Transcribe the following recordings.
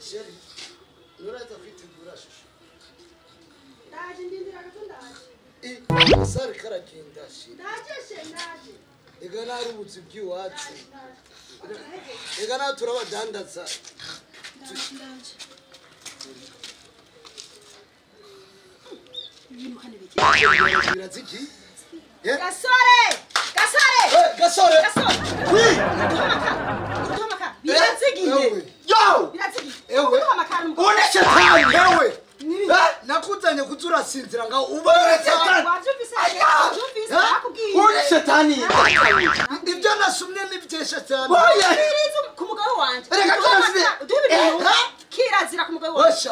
Sheri, nuraza kwitegura shusho. Ndaje ndindira gato ndaje. Sari karagenda shi. Ndaje. Ega narubutse by'iwacu. Ega na turabadandaza. Ndaje. Biraziki? Gasore! Gasore! Oui! Uduhamaka. Biraziginde. Yo! Biraziginde. Ewe. Uduhamaka. Une shetani! Ewe! Nakuzanye kuturasinzira ngaho ubone shetani! Wavyumvise nakubwiye. Une shetani! Ibyo nasumye nibyesha cyane. Oya! Ku mugabo wanje. Reka tunasubire. Kirazira ku mugabo wanje.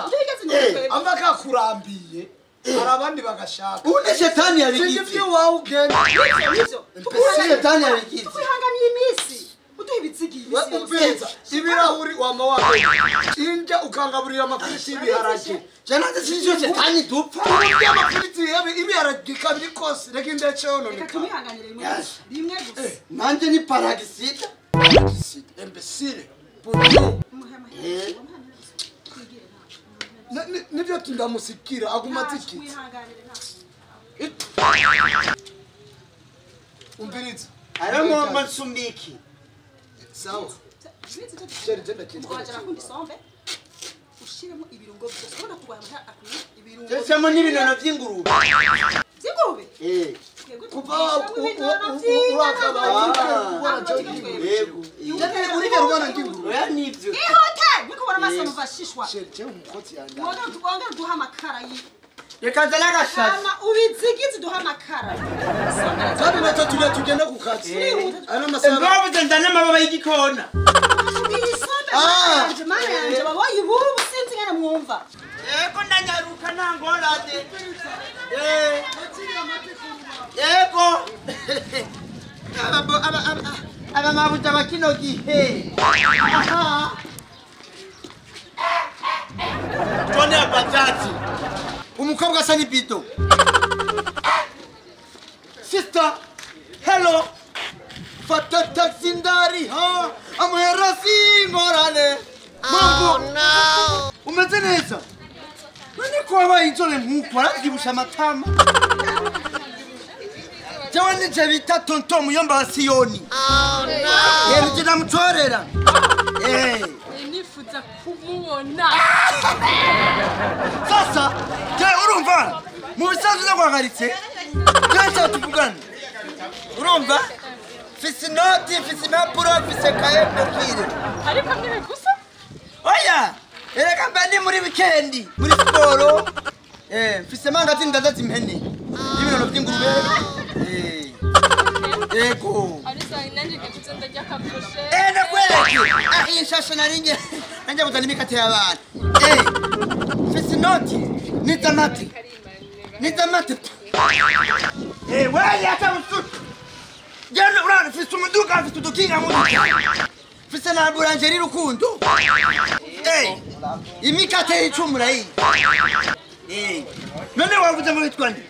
Amaka kurambiye. Hari abandi bagashaka. Une shetani yabigize. Sivyo wawe ugenda. Nivyo. Shetani yabigize. Tukuhanganiye imisi. Uduhe ibizigi Ubwiza. Ibirahuri wama wawe. Inja ukangaburira amafiriti y'ibiharage. Jana ndashinje shetani dupfa. Urya amafiriti y'ibiharage kabiri kose. Reka indeceho none. Reka tumihanganire rimwe gusa. Nanje ni paragisita. Imbecile. Puto. Nivyo tundamusikira agumatiki. Umbiriza. Arangomba nsumbiki. Sawa. Mugwajana kundi sombe. Ushiremo ibirungo byose. Ubona kugwanya akwiye ibirungo. Cyesemo n'ibinono by'ingurube. Zingurube? Kuva yego. Urige rubana nginguru. Oya nivyo. Ihote! Niko bara masa muvashishwa. Shete umukoti yanda. Wongera duha amakara yi. Reka nzana gashaza. Ama ubizigize duha amakara. Zabi nato tugenda ku kazi. Ana masaba. Mbavuze nzana amababa y'igikona. Mana yanje baboye iburu businzi ngene mwumva. Yego ndanyaruka ntangorane. Yego. Aba mabuja bakino gihe. Aha. Tone abatati. Umukobwa asa ni bito. Sister, hello. Fata taxi ndari ha. Amuherasi ngorane. Mambo. No. Umeze neza? Nani kwa wabaye inzole nkuko arazibusha amatama. Jawa nije bita tonto muyomba wa Siyoni. Oh no. Yeni ndamutorera. Nifuza kumubona. Sasa, je urumva? Mu bisanzwe nakwagaritse. Cyangwa tuvugana. Urumva? Fisi noti, fisi impapuro, fisi kaye ndokire. Ariko mwe gusa? Oya! Ereka mbandi muri weekend, muri siporo. Fisi mangati ndaza zimpene. Ibinono by'ingurube. Ego. Arisa nanje gitse ndajya kaproshe. Nakwereke. Inshasha naringe. Nanje kuzana imikate y'abana. Fisi noti, ni tamati. Ni tamati. Wewe hata msutu. Jana urana fisi umuduka fisi udukinga muduka. Fisi na boulangerie rukundo. Imikate y'icumura iyi. None wavuze ngo witwa nde?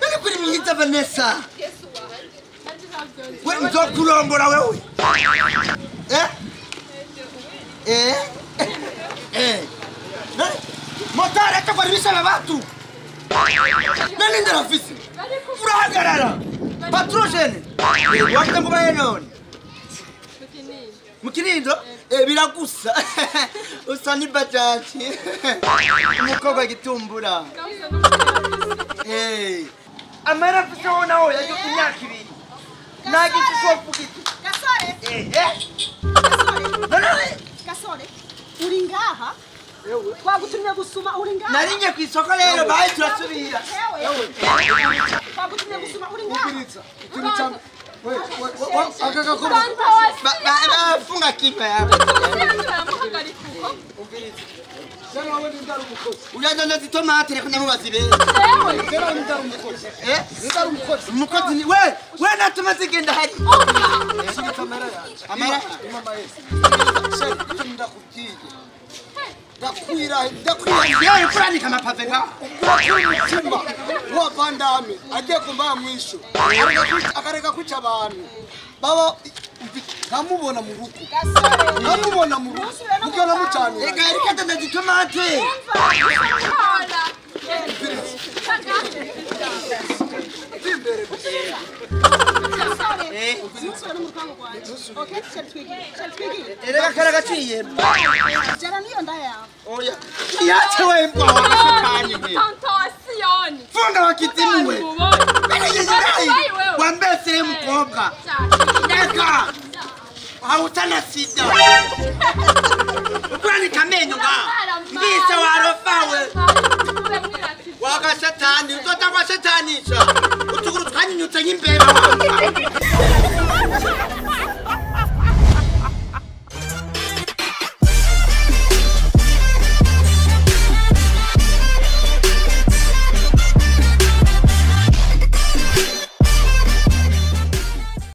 None kuri mwita Vanessa. We nzokurombora wewe. Motare kwa bisaba batu. Nani ndara fisi? Urahagarara. Patrojene. Wafite ngo baye none. Mukinindo biragusa. Usa ni bajaji. Umukobwa gitumbura. Amara fisi wona oya yo imyaka ibiri. Nagishishwa fugiti. Gasore. None. Gasore. Uri ngaha? Twagutumye gusuma uri ngaha. Narinje ku isoko rero baye turasubira. Twagutumye gusuma uri ngaha. Ubiriza. Ikintu cyane. Funga kipa yako. Uyaza zitomate reka ndamubazibe. Umukozi ni we natuma zigenda hari. Amara ndakwira kurandika amapave nga umutima wa vandame agiye kumbaya mwisho akareka kwica abantu baba nkamubona mu rugo mugana mucanye reka reka ndazitomate reka karagaciye oya yache wewe mbwa wakatani wewe tantasioni funga wakitimu wewe wambesere mkobwa neka hautana sida ukwani kamenyo nga mbisa warofawe waka shetani utota kwa shetani cha utukuru tukanyunyuta nyimbeba